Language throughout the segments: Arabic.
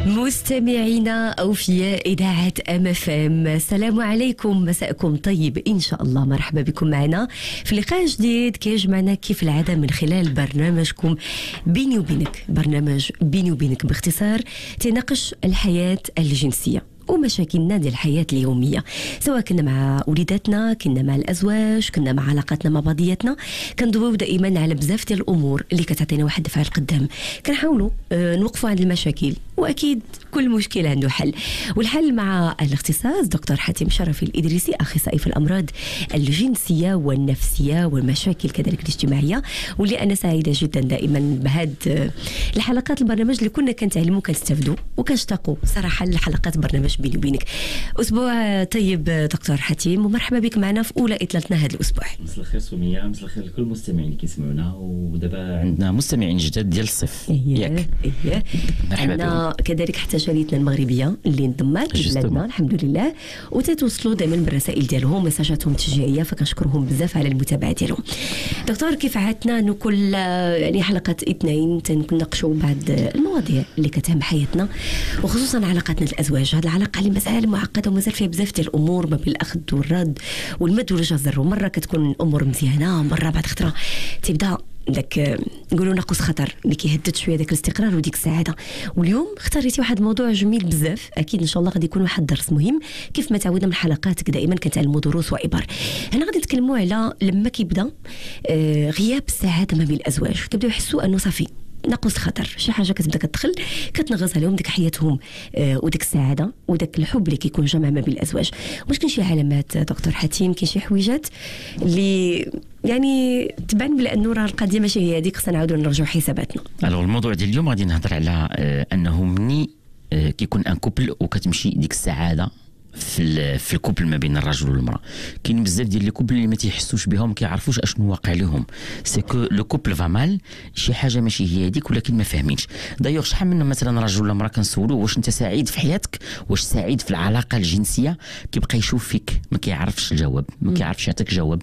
مستمعينا أوفياء إذاعة MFM، السلام عليكم، مساءكم طيب إن شاء الله. مرحبا بكم معنا في لقاء جديد كيجمعنا كيف العادة من خلال برنامجكم بيني وبينك. برنامج بيني وبينك باختصار تناقش الحياة الجنسية ومشاكلنا ديال الحياة اليومية، سواء كنا مع وليداتنا، كنا مع الأزواج، كنا مع علاقاتنا مع بعضياتنا. كندويو دائما على بزاف ديال الأمور اللي كتعطينا واحد الدفعة القدام. كنحاولوا نوقفوا عند المشاكل، وأكيد كل مشكلة عنده حل، والحل مع الاختصاص دكتور حاتم شرفي الإدريسي، أخصائي في الأمراض الجنسية والنفسية والمشاكل كذلك الاجتماعية، واللي أنا سعيدة جدا دائما بهاد الحلقات البرنامج اللي كنا كنتعلموا كنستافدوا وكنشتاقوا صراحة لحلقات برنامج بيني وبينك. أسبوع طيب دكتور حاتم، ومرحبا بك معنا في أولى إطلالتنا هذا الأسبوع. مساء الخير سمية، مساء الخير لكل المستمعين اللي كيسمعونا، ودابا عندنا مستمعين جداد ديال الصيف. ياك مرحبا بكم. كذلك حتى شريطنا المغربية اللي انضمت لبلادنا الحمد لله، وتتوصلوا دائما بالرسائل ديالهم، مساجاتهم تشجيعية، فكنشكرهم بزاف على المتابعة ديالهم. دكتور، كيف عادتنا انه كل يعني حلقة اثنين تنناقشوا بعض المواضيع اللي كتهم حياتنا، وخصوصا علاقاتنا الازواج. هذه العلاقة اللي مازال معقدة ومازال فيها بزاف ديال الامور ما بين الاخذ والرد والمد والجزر، ومرة كتكون الامور مزيانة، مرة بعد خطرة تبدا داك نقولوا ناقص خطر اللي كيهدد شويه داك الاستقرار وديك السعاده. واليوم اختاريتي واحد الموضوع جميل بزاف، اكيد ان شاء الله غادي يكون واحد درس مهم كيف ما تعودنا من حلقاتك دائما كنتعلموا دروس وعبر. هنا غادي نتكلموا على لما كيبدا غياب السعاده ما بين الازواج، كيبداو يحسوا انه صافي ناقص الخطر، شي حاجه كتبدا كتدخل كتنغص عليهم ديك حياتهم وديك السعاده وداك الحب اللي كيكون جمع ما بين الازواج. واش كاين شي علامات دكتور حاتم، كاين شي حويجات اللي يعني تبان بلا انه راه القضيه ماشي هي هذيك، خصنا نعاودوا نرجعوا حساباتنا؟ الموضوع ديال اليوم غادي نهضر على انه مني كيكون ان كوبل وكتمشي ديك السعاده في الكوبل ما بين الرجل والمراه. كاين بزاف ديال الكوبل اللي ما تيحسوش بهم، ما كيعرفوش اشنو واقع لهم. سي كو لو كوبل فا مال، شي حاجه ماشي هي هذيك، ولكن ما فاهمينش. دايوغ شحال من مثلا رجل ولا مراه كنسولو واش انت سعيد في حياتك، واش سعيد في العلاقه الجنسيه، كيبقى يشوف فيك ما كيعرفش الجواب، ما كيعرفش يعطيك جواب،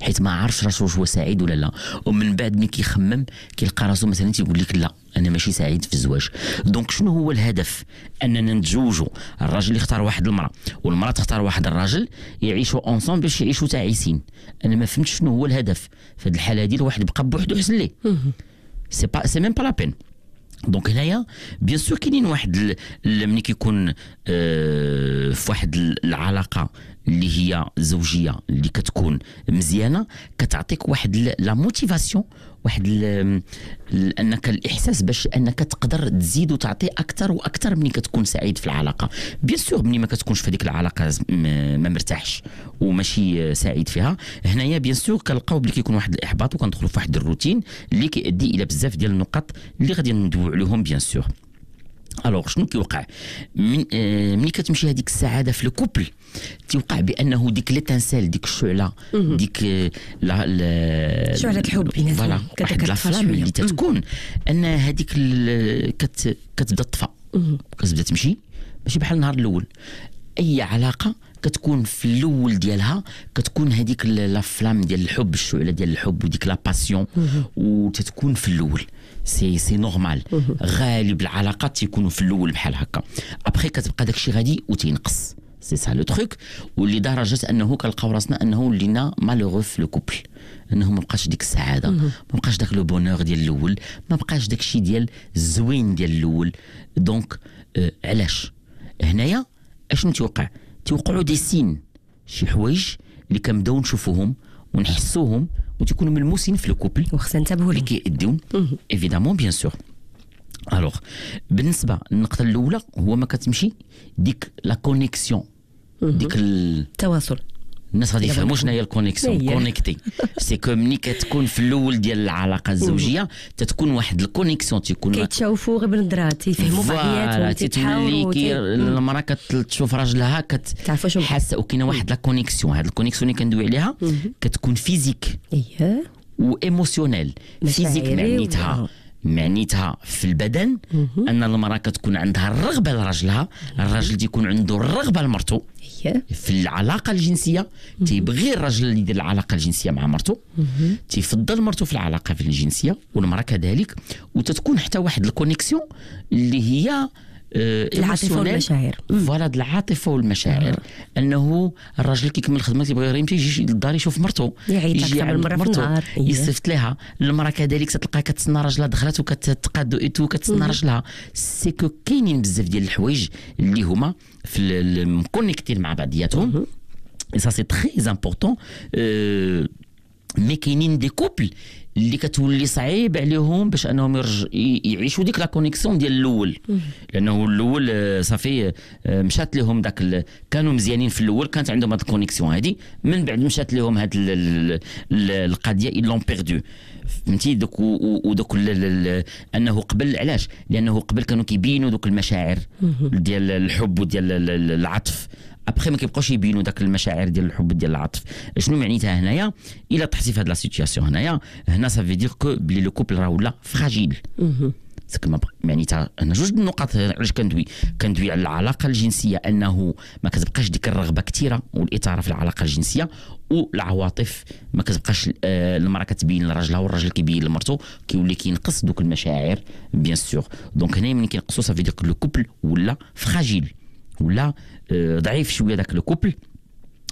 حيت ما عارفش راسو واش هو سعيد ولا لا. ومن بعد ملي كيخمم كيلقى راسو مثلا تيقول لك لا انا ماشي سعيد في الزواج. دونك شنو هو الهدف؟ اننا نتزوجوا، الراجل يختار واحد المراه والمراه تختار واحد الراجل، يعيشوا اونصومبل باش يعيشوا تعيسين. انا ما فهمتش شنو هو الهدف في هذه الحاله هذه. الواحد يبقى بوحدو يحسن ليه، سي ميم با لا بين. دونك هنايا بيان سور كاينين واحد ملي كيكون في واحد العلاقه اللي هي زوجيه اللي كتكون مزيانه، كتعطيك واحد لا موتيفاسيون، واحد انك الاحساس باش انك تقدر تزيد وتعطي اكثر واكثر ملي كتكون سعيد في العلاقه. بيان سور ملي ما كتكونش في هذيك العلاقه ما مرتاحش وماشي سعيد فيها، هنايا بيان سور كنلقاو بلي كيكون واحد الاحباط وكندخلوا في واحد الروتين اللي كيؤدي الى بزاف ديال النقط اللي غادي ندويو عليهم بيان سور. الوغ شنو كيوقع ملي كتمشي هذيك السعاده في الكوبل؟ تيوقع بانه ديك ليتانسيل، ديك الشعله، ديك شعله الحب فوالا واحد لافلام اللي تتكون ان هذيك كتبدا تطفى، كتبدا تمشي ماشي بحال النهار الاول. اي علاقه كتكون في الاول ديالها كتكون هذيك لافلام ديال الحب، الشعله ديال الحب وديك لا باسيون، وتتكون في الاول. سي نورمال، غالب العلاقات تيكونوا في الاول بحال هكا. ابخي كتبقى داكشي غادي وتينقص، سي سا لو تروك. ولدرجه انه كنلقاو راسنا انه لينا مالوغو في لو كوبل، انه ما بقاش ديك السعاده، ما بقاش داك لو بونور ديال الاول، ما بقاش داكشي ديال الزوين ديال الاول. دونك علاش هنايا اشنو تيوقع؟ تيوقعوا دي سين، شي حوايج اللي كنبداو نشوفوهم ونحسوهم وتيكونوا ملموسين في الكوبل، وخصنا ننتبهوا اللي كيديون ايفيدامون بيان سور. الوغ بالنسبه للنقطه الاولى هو ما كتمشي ديك لا كونيكسيون، ديك التواصل. الناس غادي يفهموا شنو هي الكونيكسيون. كونيكتي سي كو ملي كتكون في الاول ديال العلاقه الزوجيه تتكون واحد الكونيكسيون، تيكون كيتشوفوا غير بالنظرات، تيفهموا بعضياتهم، تيتحاوروا. المراه كتشوف راجلها حاسه وكاينه واحد لا كونيكسيون. هاد الكونيكسيون اللي كندوي عليها كتكون فيزيك و ايموسيونيل. فيزيك معنيتها في البدن، ان المراه كتكون عندها الرغبه لراجلها، الراجل تيكون عنده الرغبه لمرته في العلاقه الجنسيه، تيبغي الراجل اللي يدير العلاقه الجنسيه مع مرته، تيفضل مرته في العلاقه الجنسيه والمراه كذلك. وتتكون حتى واحد الكونيكسيون اللي هي العاطفه والمشاعر. فوالا العاطفه والمشاعر. انه الراجل كيكمل خدمه يبغي يمشي يجي للدار يشوف مرته، يجي عند مرته يصيفط لها. المراه كذلك تلقى كتسنى راجلها دخلت وكتقاد ايتو كتسنى راجلها. سي كو كاينين بزاف ديال الحوايج اللي هما في مكونيكتين مع بعضياتهم. سا سي تري امبورطون. مي كاينين دي كوبل اللي كتولي صعيب عليهم باش انهم يعيشوا ديك لا كونيكسيون ديال الاول، لانه الاول صافي مشات لهم داك كانوا مزيانين في الاول، كانت عندهم هاد الكونيكسيون هادي، من بعد مشات لهم هاد القضيه اي لون بيردو. فهمتي دوك ودوك انه قبل علاش؟ لانه قبل كانوا كيبينوا دوك المشاعر ديال الحب وديال العطف، ابخي ما كيبقاوش يبينوا داك المشاعر ديال الحب ديال العطف. شنو معنيتها هنايا؟ الا طحتي في هاد لا سيتوياسيون هنا سا في دير كو بلي لو كوبل راه ولا فراجيل. معنيتها انا جوج النقاط علاش كندوي على العلاقه الجنسيه، انه ما كتبقاش ديك الرغبه كثيره والاثاره في العلاقه الجنسيه، والعواطف ما كتبقاش المراه كتبين لراجلها والراجل كيبين لمرته، كيولي كينقص دوك المشاعر بيان سور. دونك هنا ملي كينقصوا سا في دير كو لو كوبل ولا فراجيل، ولا ضعيف شويه داك لو كوبل،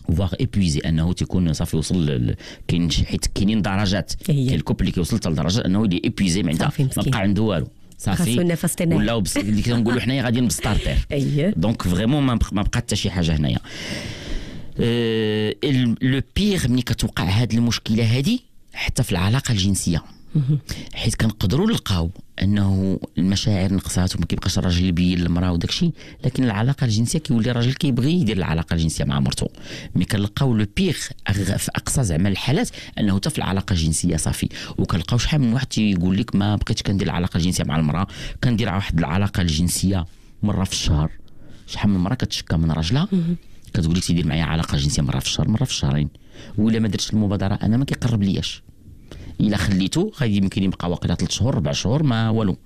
فواغ ايبويزي، انه تيكون صافي وصل كاين حيت كاينين درجات. كاين الكوبل اللي كيوصل حتى لدرجه انه يلي ايبويزي ما بقى عنده والو صافي، ولا اللي كنقولوا حنايا غاديين بستارتر. دونك فريمون ما بقى حتى شي حاجه هنايا. لو بيغ ملي كتوقع هاد المشكله هادي حتى في العلاقه الجنسيه، حيت كنقدروا نلقاو انه المشاعر نقصات وما كيبقاش الراجل يبين للمراه وداكشي، لكن العلاقه الجنسيه كيولي الراجل كيبغي يدير العلاقه الجنسيه مع مرته. مي كنلقاو لو بيغ في اقصى زعما الحالات انه حتى في العلاقه الجنسيه صافي، وكنلقاو شحال من واحد تيقول لك ما بقيتش كندير العلاقه الجنسيه مع المراه، كندير واحد العلاقه الجنسيه مره في الشهر. شحال من مره كتشكى من راجلها كتقول لك تيدير معايا علاقه جنسيه مره في الشهر مره في الشهرين، ولا ما درتش المبادره انا ما كيقرب لياش، الا خليته غادي يمكن يبقى واقيلا 3 شهور 4 شهور ما والو.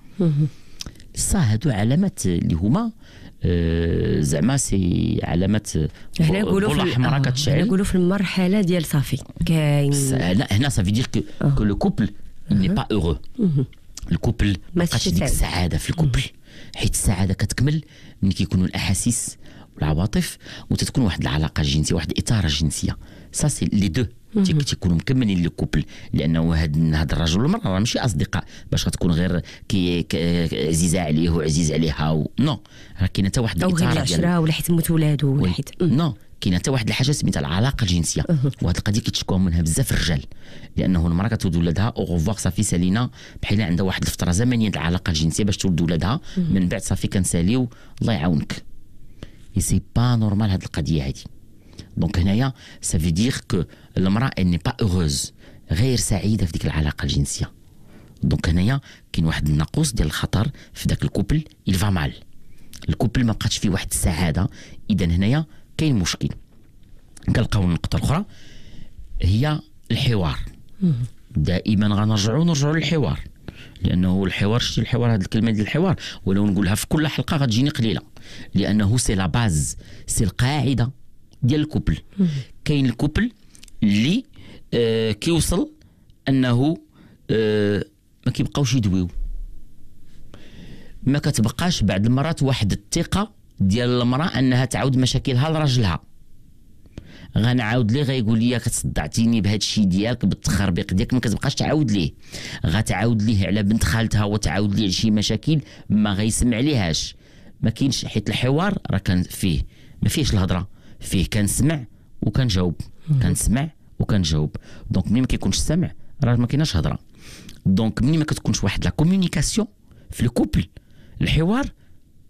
هادو علامات اللي هما زعما سي علامات بولا حمراء كتشعل. نقولوا في المرحله ديال صافي كاين هنا صافي دير كو لو كوبل ني با اورو. الكوبل ما بقاش ديك السعاده في الكوبل، حيت السعاده كتكمل ملي كيكونوا الاحاسيس والعواطف وتتكون واحد العلاقه الجنسيه، واحد الاثاره الجنسيه. سا سي لي دو تيكونوا مكملين لو كوبل، لانه هاد الرجل والمراه راه ماشي اصدقاء باش غتكون غير عزيزه عليه وعزيز عليها نو، راه كاينه حتى واحد الاثاره ديال العشره ولا حيت موت ولادو ولا حيت نو، كاينه حتى واحد الحاجه سميتها العلاقه الجنسيه. وهاد القضيه كيتشكوا منها بزاف الرجال، لانه المراه كتولد ولادها اوغوفوار صافي سالينا بحال عندها واحد الفتره زمنيه ديال العلاقه الجنسيه باش تولد ولادها، من بعد صافي كنساليو الله يعاونك. سي با نورمال هاد القضيه هادي. دونك هنايا سا في دير كو المراه ني با اوغوز، غير سعيده في ديك العلاقه الجنسيه. دونك هنايا كاين واحد النقص ديال الخطر في داك الكوبل، il va mal. الكوبل ما بقاتش فيه واحد السعاده، اذا هنايا كاين مشكل. كنلقاو النقطه الاخرى هي الحوار. دائما غنرجعوا للحوار، لانه الحوار شتي الحوار، هذه الكلمه ديال الحوار ولو نقولها في كل حلقه غتجيني قليله، لانه سي لا باز، سي القاعده ديال الكوبل. كاين الكوبل اللي كيوصل انه ما كيبقاوش يدويو، ما كتبقاش بعد المرات واحد الثقه ديال المراه انها تعاود مشاكلها لراجلها. غنعاود ليه غيقول لي كتصدعتيني بهذا الشيء ديالك بالتخربيق ديالك، ما كتبقاش تعاود ليه. غتعاود ليه على بنت خالتها وتعاود ليه شي مشاكل ما غيسمع ليهاش. ما كاينش، حيت الحوار راه كان فيه ما فيهش الهضره، فيه كنسمع وكنجاوب، كنسمع وكنجاوب. دونك ملي ما كيكونش السمع راه ما كايناش هضره. دونك ملي ما كتكونش واحد لا كومونيكاسيون في الكوبل، الحوار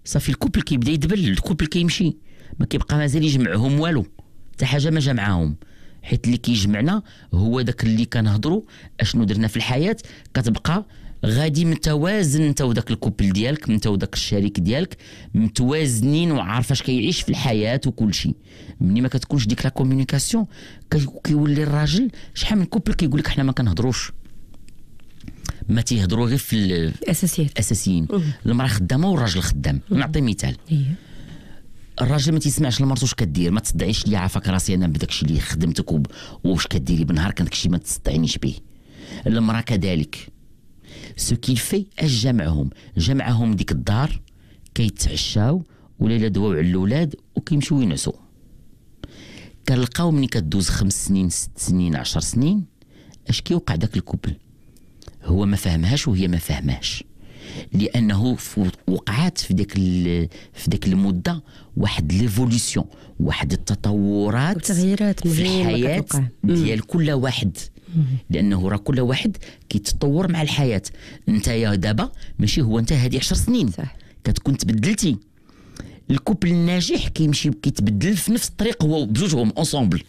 صافي الكوبل كيبدا يدبل، الكوبل كيمشي، ما كيبقى مازال يجمعهم والو، حتى حاجه ما جمعهم. حيت اللي كيجمعنا هو داك اللي كنهضروا اشنو درنا في الحياه، كتبقى غادي متوازن انت وداك الكوبل ديالك، انت وداك الشريك ديالك متوازنين وعارف اش كيعيش في الحياه وكل شيء. ملي ما كتكونش ديك لا كومونيكاسيون كيولي الراجل شحال من كوبل كيقول لك حنا ما كنهضروش، ما تيهضروا غير في الاساسيين. المراه خدامه والراجل خدام. نعطي مثال، الراجل ما تيسمعش لمرته واش كدير، ما تصدعيش لي عافاك راسي انا بداك الشيء اللي خدمتك واش كديري بالنهار كان داك الشيء ما تصدعينيش به. المراه كذلك سو كيل في اش جمعهم ديك الدار كيتعشاو ولا الا دواو على الاولاد وكيمشيو ينعسوا. كنلقاو ملي كدوز 5 سنين 6 سنين 10 سنين اش كيوقع داك الكوبل؟ هو ما فهمهاش وهي ما فهمهاش، لانه وقعات في ديك المده واحد ليفوليسيون، واحد التطورات وتغييرات في الحياه ديال كل واحد، لانه راه كل واحد كيتطور مع الحياه. انت يا دابا ماشي هو انت هذه 10 سنين صح. كتكون تبدلتي. الكوبل الناجح كيمشي كيتبدل في نفس الطريق، هو بجوجهم اونصومبل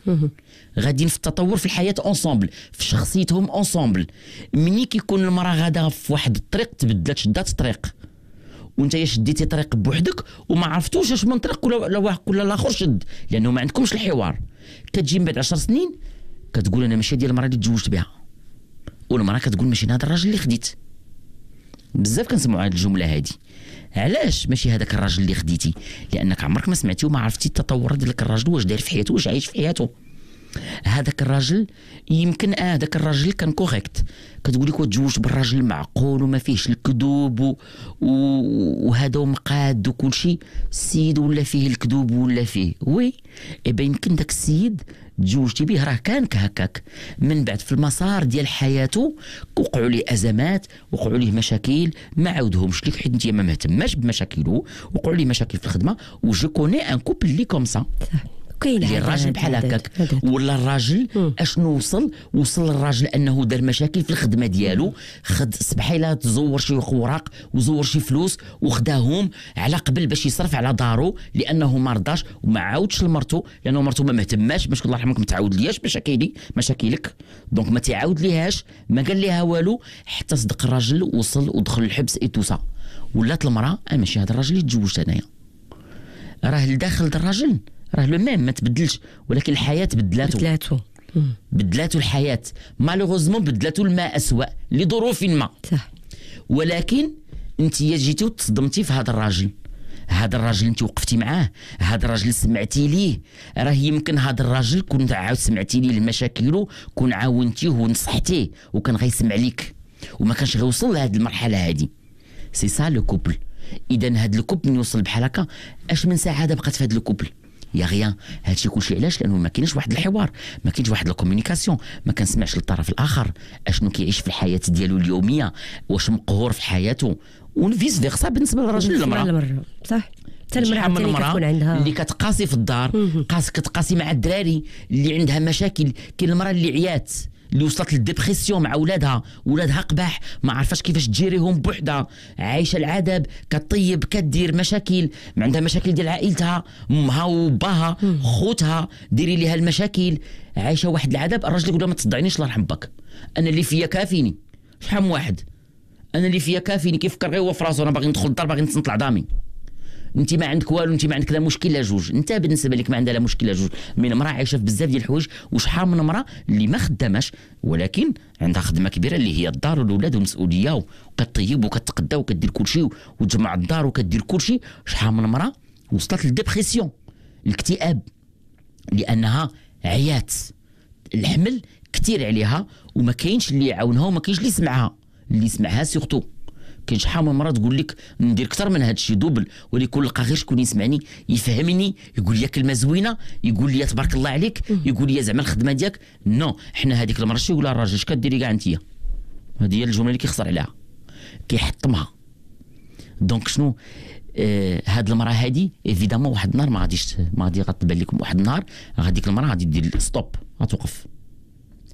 غاديين في التطور في الحياه اونصومبل، في شخصيتهم اونصومبل. مني كيكون المراه غادا في واحد الطريق تبدلت شدات طريق، وانت شديتي طريق بوحدك وما عرفتوش اش من طريق ولا الاخر شد، لانه ما عندكمش الحوار. كتجي من بعد 10 سنين كتقول انا ماشي ديال المراه اللي تزوجت بها، والمراه كتقول ماشي هذا الراجل اللي خديت. بزاف كنسمعوا هذه الجمله هذه. علاش ماشي هذاك الراجل اللي خديتي؟ لانك عمرك ما سمعتي وما عرفتي التطورات ديال الراجل، واش داير في حياته، واش عايش في حياته. هذاك الراجل يمكن هذاك الراجل كان كوريكت، كتقول لك تزوجت بالراجل معقول وما فيهش الكذوب وهذا ومقاد وكل شيء. السيد ولا فيه الكذوب ولا فيه وي يمكن داك السيد تزوجتي به راه كان هكاك، من بعد في المسار ديال حياته وقعوا ليه ازمات، وقعوا ليه مشاكل ما عاودهمش لك حيت انت ما مهتماش بمشاكله، وقعوا ليه مشاكل في الخدمه. وجو كوني ان كوبل اللي كوم سا، اللي الراجل بحال هكاك. ولا الراجل اشنو وصل الراجل انه دار مشاكل في الخدمه ديالو، خد سبحيله تزور شي اوراق وزور شي فلوس وخداهم على قبل باش يصرف على دارو، لانه ما رضاش وما عاودش لمرته، لانه مرته ما مهتماش باش الله يرحمك ما تعاود لياش مشاكلك، دونك ما تعاود ليهاش، ما قال ليها والو، حتى صدق الراجل وصل ودخل الحبس اي توسا. ولات المراه ماشي هذا الراجل اللي تزوجت انايا، راه الداخل الراجل راه لو ميم ما تبدلش، ولكن الحياه بدلاتو الحياه مالوغوزمون بدلاتو الماء اسوأ لظروف ما. صح. ولكن انت جيتي وتصدمتي في هذا الراجل، انت وقفتي معاه، هذا الراجل سمعتي ليه، راه يمكن هذا الراجل كنت عاود سمعتي ليه المشاكل كون عاونتيه ونصحتيه وكان غيسمع ليك وما كانش غيوصل لهذه المرحله هذه. سي سا لو كوبل. اذا هذا الكوبل من يوصل بحال هكا اش من سعاده بقات في هذا الكوبل؟ يا غيان. هادشي كلشي علاش؟ لانه ما كاينش واحد الحوار، ما كاينش واحد الكومونيكاسيون، ما كنسمعش للطرف الاخر اشنو كيعيش في الحياه ديالو اليوميه، واش مقهور في حياته، ونفيس فيرسا بالنسبه للراجل للمراه. صح. حتى المراه كتكون عندها اللي كتقاسي في الدار، كتقاسي مع الدراري اللي عندها مشاكل. كاين المراه اللي عيات، اللي وصلت للديبرسيون مع ولادها قباح، ما عرفاش كيفاش تجيريهم بوحدها، عايشه العذاب، كطيب كدير مشاكل، ما عندها مشاكل ديال عائلتها، امها وباها خوتها، ديري ليها المشاكل، عايشه واحد العذاب. الراجل يقول لها ما تصدعنيش الله يرحم باك، انا اللي فيا كافيني. شحال من واحد انا اللي فيا كافيني كيفكر غير هو في راسو، انا باغي ندخل الدار باغي نطلع دامي. انت ما عندك والو، انت ما عندك لا مشكل لا جوج، انت بالنسبه لك ما عندها لا مشكل لا جوج. من امراه عايشه في بزاف ديال الحوايج، وشحال من امراه اللي ما خداماش ولكن عندها خدمه كبيره اللي هي الدار والاولاد والمسؤوليه، وكطيب وكتقدا وكدير كل شيء وتجمع الدار وكدير كل شيء. شحال من امراه وصلت للديبرسيون، الاكتئاب، لانها عيات، الحمل كثير عليها وما كاينش اللي يعاونها وما كاينش اللي يسمعها. اللي يسمعها سيغتو كاين شحال من مره تقول لك ندير اكثر من هذا الشيء دوبل، ولكن لقى غير شكون يسمعني يفهمني، يقول لي كلمه زوينه، يقول لي تبارك الله عليك، يقول لي زعما الخدمه ديالك نو. حنا هذيك المره شي يقول لها الراجل اش كديري كاع انت؟ هذه هي الجمله اللي كيخسر عليها، كيحطمها. دونك شنو هاد المراه هادي ايفيدامون واحد النهار ما غادي غتبان لكم، واحد النهار غاديك المراه غادي دير ستوب، غتوقف.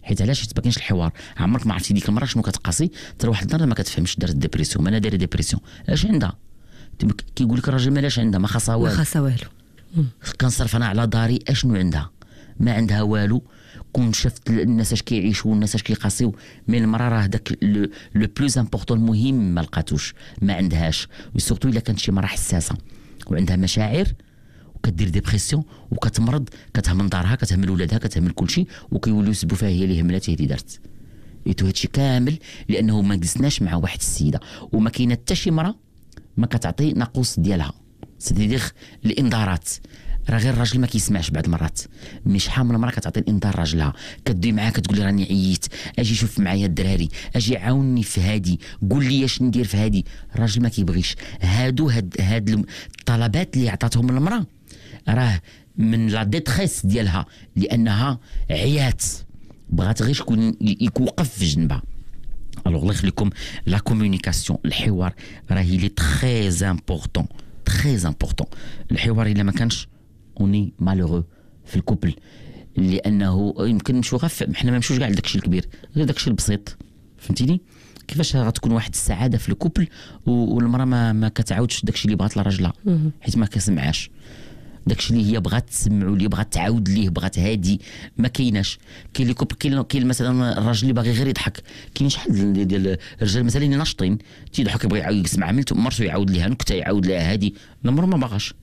حيت علاش؟ حيت ما كاينش الحوار. عمرك ما عرفتي ديك المراه شنو كتقاسي، ترى واحد النهار ما كتفهمش دارت ديبرسيون، ما انا دايره ديبرسيون، اش عندها؟ كيقول لك الراجل مالاش عندها، ما خاصها والو. كنصرف انا على داري، اشنو عندها؟ ما عندها والو. كون شفت الناس اش كيعيشوا والناس اش كيقاسيو، من المراه راه داك لو بلوز امبورطون المهم ما لقاتوش، ما عندهاش. وسورتو الا كانت شي مراه حساسه وعندها مشاعر وكدير ديبرسيون وكتمرض، كتهمل دارها، كتهمل ولادها، كتهمل كل شيء، وكيوليو يسبوا فيها هي اللي هملات، هي اللي دارت. ايتو هادشي كامل لانه ما جلسناش مع واحد السيده، وما كاينه حتى شي مراه ما كتعطي ناقوس ديالها، سيدير الانذارات. راه غير الراجل ما كيسمعش بعض المرات. مش شحال من مرة كتعطي الانذار راجلها، كدوي معاه كتقول لي راني عييت، اجي شوف معايا الدراري، اجي عاوني في هادي، قول لي اش ندير في هادي. الراجل ما كيبغيش. هاد الطلبات اللي عطاتهم المراه راه من لا ديتريس ديالها، لانها عيات، بغات غير شكون يوقف في جنبها. الوغ الله يخليكم، لا كومونيكاسيون، الحوار راه لي تري امبورطون، تري امبورطون. الحوار الا ما كانش اوني مالورو في الكوبل، لانه يمكن نمشيو غير حنا ما نمشيوش كاع لداكشي الكبير، غير داكشي البسيط. فهمتيني كيفاش غتكون واحد السعاده في الكوبل والمراه ما كتعاودش داكشي اللي بغات لراجلها، حيت ما كسمعاش داكشي اللي هي بغات تسمعو، اللي بغات تعاود ليه، بغات هادي، ما كايناش. كاين اللي كوبل، كاين مثلا الراجل اللي باغي غير يضحك. كاين شحال ديال الرجال مثلا اللي ناشطين تيضحك، يبغي يسمع مرته يعاود ليها نكته، يعاود ليها هادي، الامر ما باغاش.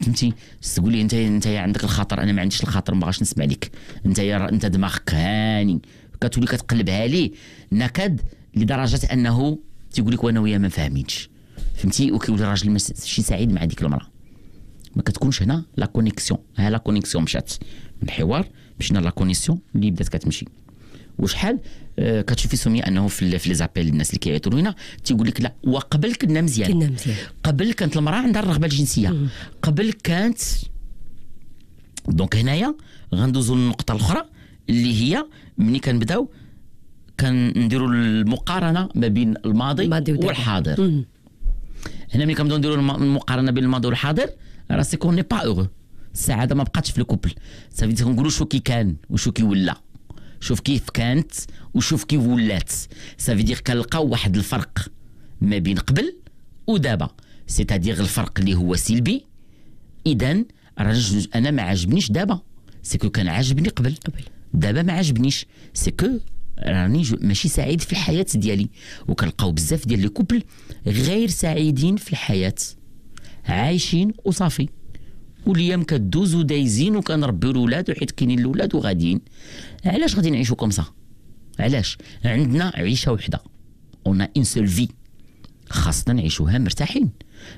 فهمتي؟ تقول لي انت عندك الخاطر، انا ما عنديش الخاطر، ما باغاش نسمع لك. انت دماغك هاني، كتولي كتقلبها ليه نكد لدرجه انه تيقول لك وانا وياه ما فاهمينش. فهمتي؟ وكيولي الراجل ماشي سعيد مع ديك المراه. ما كتكونش هنا لا كونيكسيون. ها لا كونيكسيون مشات من الحوار، مشينا لا كونيكسيون اللي بدات كتمشي. وشحال كتشوفي سميه انه في لي زابيل الناس اللي كيعيطوا لينا تيقول لك لا، وقبل كنا مزيان، قبل كانت المراه عندها الرغبه الجنسيه، قبل كانت. دونك هنايا غندوزو للنقطه الاخرى اللي هي ملي كنبداو كنديروا المقارنه ما بين الماضي والحاضر. هنا ملي كنبداو نديروا المقارنه بين الماضي والحاضر، راه سي كون ني با اوغو. السعاده ما بقاتش في الكوبل. صافي كنقولوا شو كي كان وشو كي ولا، شوف كيف كانت وشوف كيف ولات. صافي دير كنلقاو واحد الفرق ما بين قبل ودابا، سيتادير الفرق اللي هو سلبي. اذا انا ما عجبنيش دابا، سيكو كان عاجبني قبل، دابا ما عجبنيش، سيكو راني ماشي سعيد في الحياه ديالي. وكنلقاو بزاف ديال لي كوبل غير سعيدين في الحياه، عايشين وصافي، والايام كدوز ودايزين وكنربيو الاولاد وحيت كاينين الاولاد وغاديين. علاش غادي نعيشوا كومسا؟ علاش؟ عندنا عيشه وحده، اون اون سول في، خاصنا نعيشوها مرتاحين،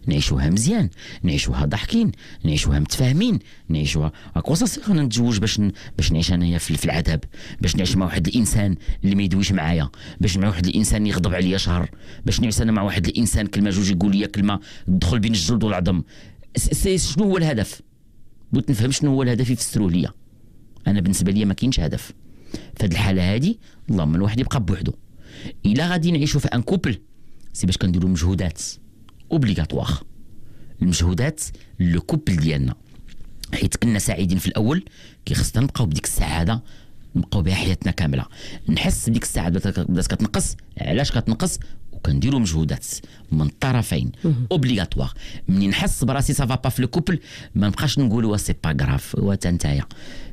نعيشوها مزيان، نعيشوها ضاحكين، نعيشوها متفاهمين، نعيشوها اكوصاصي. خلينا نتزوج باش نعيش انايا في العذاب، باش نعيش مع واحد الانسان اللي ما يدويش معايا، باش مع واحد الانسان يغضب عليا شهر، باش نعيش انا مع واحد الانسان كلمه جوج يقول لي كلمه تدخل بين الجلد والعظم. شنو هو الهدف؟ بغيت نفهم شنو هو الهدف، يفسروه ليا. انا بالنسبه لي ما كاينش هدف في هذه الحاله هذه. اللهم الواحد يبقى بوحدو. الا غادي نعيشوا في ان كوبل، سي باش كنديروا مجهودات اوبليغاتوار، المجهودات لو كوبل ديالنا، حيت كنا سعيدين في الاول، كي خصنا نبقاو بديك السعاده، نبقاو بها حياتنا كامله. نحس بديك السعاده بدات كتنقص. علاش كتنقص؟ وكنديروا مجهودات من الطرفين اوبليغاتوار. منين نحس براسي سافا با في لو كوبل، ما نبقاش نقولوا سي با غراف، وتا نتايا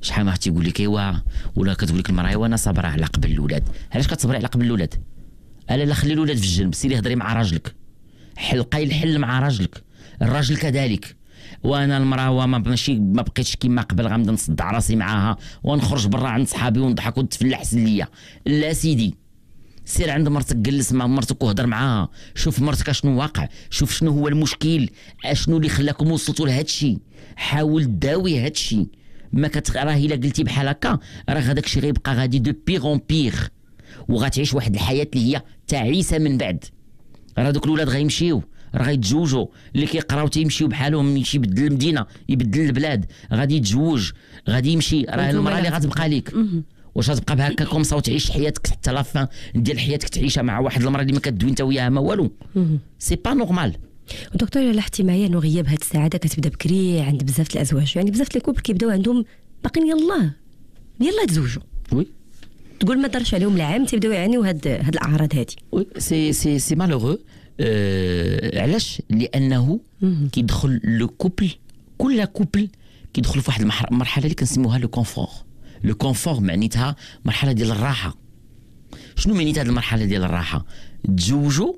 شحال ما تيقول لك ايوا، ولا كتقول لك المراه ايوا انا صابره على قبل الاولاد. علاش كتصبري على قبل الاولاد؟ لا خلي الاولاد في الجنب، سيري هضري مع راجلك، حلقي الحل مع راجلك، الراجل كذلك. وانا المراه ما بقيتش كيما قبل، غنبدا نصدع راسي معاها ونخرج برا عند صحابي ونضحك وتفلح احسن ليا. لا سيدي، سير عند مرتك، جلس مع مرتك وهضر معاها، شوف مرتك شنو واقع، شوف شنو هو المشكل، شنو اللي خلاكم وصلتوا لهذا الشيء، حاول تداوي هذا الشيء. ما راه الا قلتي بحال هكا راه هذاك الشيء غيبقى غادي دو بيغ اون بيغ، وغتعيش واحد الحياه اللي هي تعيسه من بعد. راه دوك الاولاد غيمشيو، راه غيتزوجوا، اللي كيقراو تيمشيو بحالهم، يمشي يبدل المدينه، يبدل البلاد، غادي يتزوج، غادي يمشي. راه المراه اللي غتبقى ليك، واش غتبقى بهكا كومسا وتعيش حياتك حتى لافان ديال حياتك تعيشها مع واحد المراه اللي ما كدوي انت وياها ما والو؟ سي با نورمال. دكتور، لاحظتي معايا انه غياب هذه السعاده كتبدا بكري عند بزاف الازواج، يعني بزاف لي كوبل كيبداو عندهم باقيين يلا تزوجوا، وي تقول ما دارش عليهم العام تيبداو يعانيو هاد الاعراض هذه. وي سي مالوغو. علاش؟ لانه كيدخل لو كوبل، كل كوبل كيدخل في واحد المرحله اللي كنسموها لو كونفور. لو كونفور معنيتها مرحله ديال الراحه. شنو معنيت هذه المرحله ديال الراحه؟ تزوجوا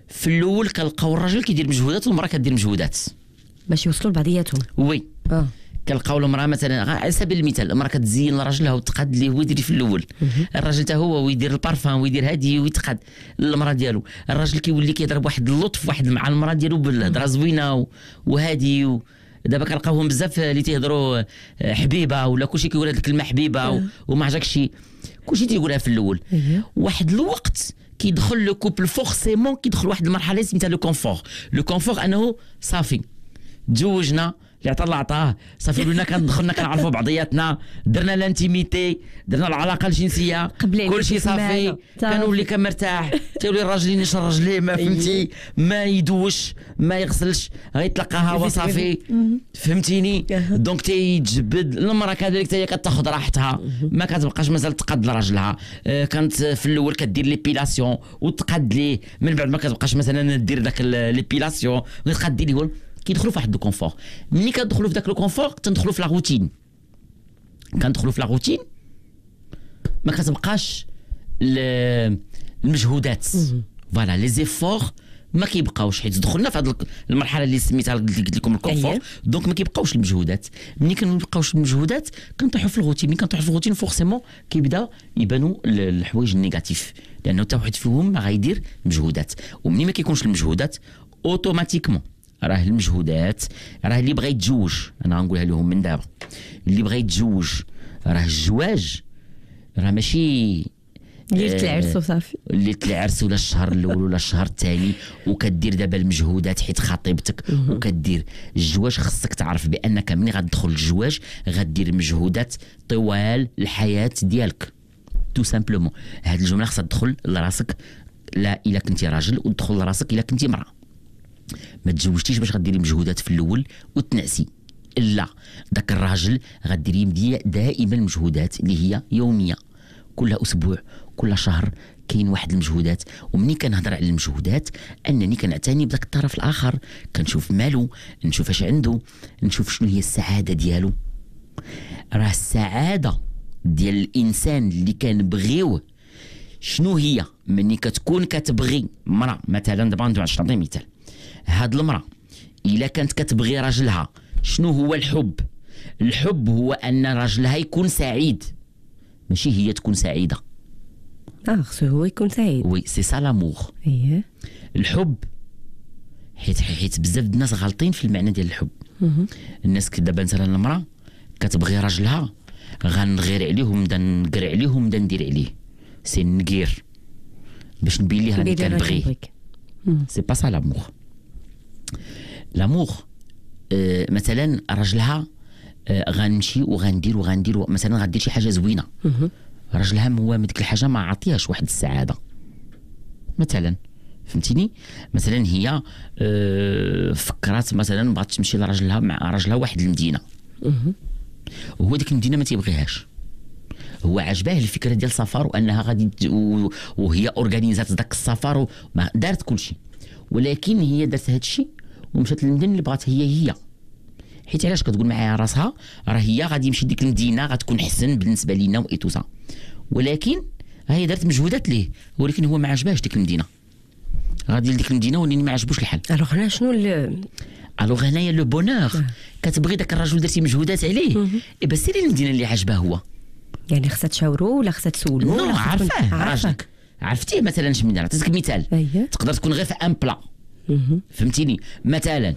في الاول كنلقاو الراجل كيدير مجهودات والمراه كدير مجهودات باش يوصلوا لبعضياتهم. وي كنلقاو المراه مثلا على سبيل المثال، المراه كتزين لراجلها وتقاد ليه هو يدير في الاول، الراجل حتى هو ويدير البارفان ويدير هادي ويتقاد المراه ديالو. الراجل كيولي كيضرب واحد اللطف واحد مع المراه ديالو بالهضره زوينه وهادي دابا كنلقاوهم بزاف اللي تيهضروا حبيبه ولا كلشي كيقول هذه الكلمه حبيبه وما عجبكش كلشي تيقولها في الاول. واحد الوقت كيدخل لو كوبل فورسيمون كيدخل واحد المرحله سميتها لو كونفور. لو كونفور انه صافي تزوجنا اللي عطى الله عطاه، صافي ولينا كندخلنا كنعرفوا بعضياتنا، درنا لانتيميتي، درنا العلاقه الجنسيه، كلشي صافي كنولي كمرتاح، تيولي الراجل ينشر رجليه ما فهمتي، ما يدوش ما يغسلش، غيتلقاها وصافي فهمتيني. دونك تيتجبد. المراه كذلك حتى هي كتاخذ راحتها، ما كتبقاش مازال تقاد لراجلها. كانت في الاول كدير ليبيلاسيون وتقاد ليه، من بعد ما كتبقاش مثلا دير داك ليبيلاسيون وتقاد ليه. كيدخلوا في واحد الكونفور. ملي كندخلوا في داك الكونفور تندخلوا في لا روتين. كندخلوا في لا روتين ما كتبقاش المجهودات، فوالا لي زيفور ما كيبقاوش، حيت دخلنا في هذه المرحله اللي سميتها قلت لكم الكونفور. دونك ما كيبقاوش المجهودات. ملي كنبقاوش المجهودات كنطيحوا في الروتين. ملي كنطيحوا في الروتين فورسيمون كيبدا يبانوا الحوايج النيجاتيف، لانه حتى واحد فيهم ما غايدير مجهودات. ومنين ما كيكونش المجهودات اوتوماتيكمون راه المجهودات، راه اللي بغى يتزوج انا غنقولها لهم من دابا، اللي بغى يتزوج راه الزواج راه ماشي ليلة العرس وصافي، ليلة العرس ولا الشهر الاول ولا الشهر الثاني وكدير دابا المجهودات حيت خطيبتك وكدير الزواج. خصك تعرف بانك ملي غتدخل الزواج غدير مجهودات طوال الحياه ديالك تو سامبلومون. هاد الجمله خصها تدخل لراسك، لا الا كنتي راجل وتدخل لراسك الا كنتي امراه. ما تزوجتيش باش غديري مجهودات في الاول وتنعسي، لا داك الراجل غديري دائما مجهودات اللي هي يوميه، كل اسبوع كل شهر كاين واحد المجهودات. ومني كنهضر على المجهودات انني كنعتني بداك الطرف الاخر، كنشوف مالو، نشوف اش عنده، نشوف شنو هي السعاده ديالو. راه السعاده ديال الانسان اللي كنبغيوه شنو هي؟ مني كتكون كتبغي مرأة مثلا، دابا نعطي مثال، هاد المرأة إلا كانت كتبغي راجلها شنو هو الحب؟ الحب هو أن راجلها يكون سعيد، ماشي هي تكون سعيدة. خصو هو يكون سعيد. وي سي سا لامور. اييه الحب، حيت بزاف الناس غالطين في المعنى ديال الحب. الناس دابا مثلا المرأة كتبغي راجلها غنغير عليه ونبدا نقري عليه ونبدا ندير عليه، سي نقير باش نبين ليه راني كنبغيه. سي با سا لامور. لامور مثلا راجلها غنمشي وغندير مثلا غدير شي حاجه زوينه، راجلها هو من ديك الحاجه ما عطيهاش واحد السعاده مثلا، فهمتيني؟ مثلا هي فكرات مثلا بغات تمشي لراجلها مع راجلها واحد المدينه، وهو ديك المدينه ما تيبغيهاش، هو عجباه الفكره ديال السفر وانها غادي وهي اورغانيزات داك السفر دارت كل شيء، ولكن هي دارت هذا الشيء ومشات للمدينه اللي بغاتها هي. حيت علاش كتقول معايا راسها راه هي غادي يمشي ديك المدينه غتكون احسن بالنسبه لينا وايتوسا، ولكن هي دارت مجهودات ليه، ولكن هو ما عجباش ديك المدينه، غادي لديك المدينه ولكن ما عجبوش الحال. الوغ هنا شنو الوغ هنايا لو بونور كتبغي داك الرجل درتي مجهودات عليه اي سيري للمدينه اللي عجباه هو. يعني خصها تشاورو ولا خصها تسولو؟ نو عارفاه راجلك، عرفتيه مثلا شمن نعطيك مثال. تقدر تكون غير في ان بلا، فهمتيني؟ مثلا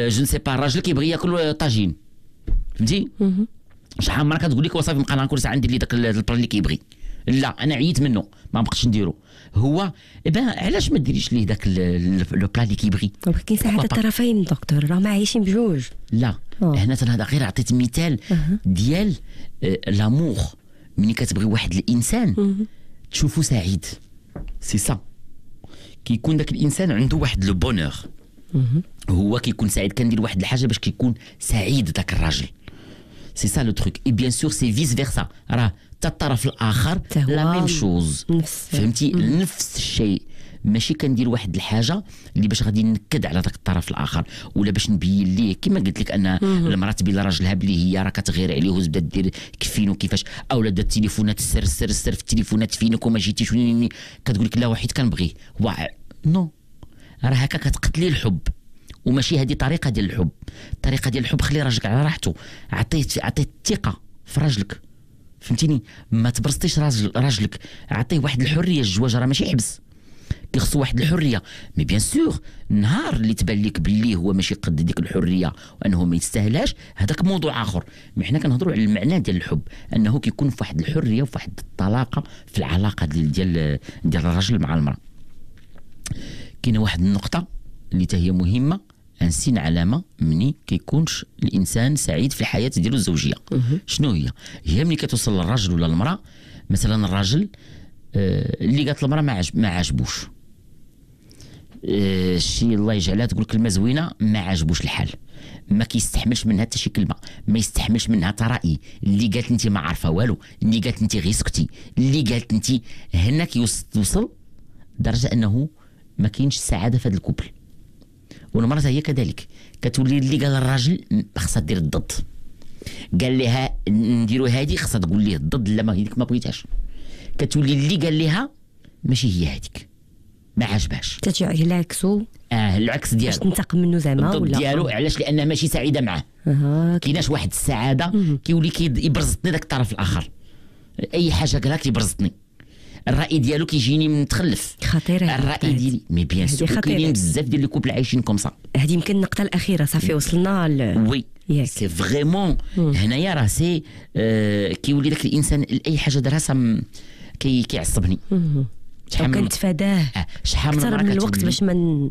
جو نسي با الراجل كيبغي ياكل طاجين، فهمتي؟ شحال مره كتقول لك وصافي نبقى ناكل ساعه ندير لي داك البلا اللي كيبغي، لا انا عييت منه ما بقيتش نديرو. هو علاش ما ديريش ليه داك لو بلا اللي كيبغي؟ كاين ساعات الطرفين دكتور راه ما عايشين بجوج. لا هنا هذا غير عطيت مثال ديال لامور. ملي كتبغي واحد الانسان تشوفو سعيد، سي سا كيكون داك الانسان عنده واحد لو بونور، هو كيكون سعيد، كندير واحد الحاجه باش كيكون سعيد داك الراجل. سي سا لو تروك اي بيان سور سي فيس فيرسا، راه حتى الطرف الاخر لا ميم شوز، فهمتي؟ نفس الشيء، ماشي كندير واحد الحاجه اللي باش غادي نكد على داك الطرف الاخر ولا باش نبين ليه كما قلت لك ان المراه تبين لراجلها بلي هي راه كتغير عليه وتبدا دير كفينو كيفاش، اولا دات التليفونات السر في التليفونات فينك وما جيتيش كتقول لك لا وحيد كنبغيه نو، راه هكا كتقتلي الحب، وماشي هذه طريقه ديال الحب. الطريقه ديال الحب خلي راجلك على راحته، عطيت الثقه في راجلك، فهمتيني؟ ما تبرزتيش راجلك، عطيه واحد الحريه. الزواج راه ماشي حبس، كيخصو واحد الحريه. مي بيان سور النهار اللي تبان لك باللي هو ماشي قد ديك الحريه وانه ما يستاهلهاش، هذاك موضوع اخر. مي حنا كنهضروا على المعنى ديال الحب، انه كيكون في واحد الحريه وفي واحد الطلاقه في العلاقه ديال الرجل مع المراه. كاينه واحد النقطه اللي هي مهمه، انسين علامه مني كيكونش الانسان سعيد في الحياه ديالو الزوجيه. شنو هي ملي كتوصل للراجل ولا المراه، مثلا الراجل اللي قالت المراه ما عاجبوش شي، الله يجعلها تقول كلمه زوينه، ما عاجبوش الحال، ما كيستحملش منها حتى شي كلمه، ما يستحملش منها حتى راي. اللي قالت انت ما عارفه والو، اللي قالت انت غير سكتي، اللي قالت انت، هنا كيوصل درجه انه ما كاينش السعاده في هذا الكوبل. والمراه هي كذلك، كتولي اللي قال الراجل خاصها دير الضد، قال لها نديروا هذه خاصها تقول ليه الضد، لا ما هذيك ما بغيتهاش. كتولي اللي قال لها ماشي هي هذيك، ما عجبهاش، تتجعل العكسو. العكس ديالو، باش تنتقم منه زعما ولا ديالو. علاش؟ لانها ماشي سعيده معاه. كايناش واحد السعاده، كيولي يبرزطني داك الطرف الاخر، اي حاجه قالها كيبرزطني، الراي ديالو كيجيني متخلف. خطيره الراي ديالي. مي بيان سور كاينين بزاف ديال لي كوبل عايشين كوم سا. هذه يمكن النقطه الاخيره صافي وصلنا وي سي فريمون. هنايا راه سي كيولي داك الانسان اي حاجه دارها كيعصبني، شحال كنتفاداه شحال من الوقت باش ما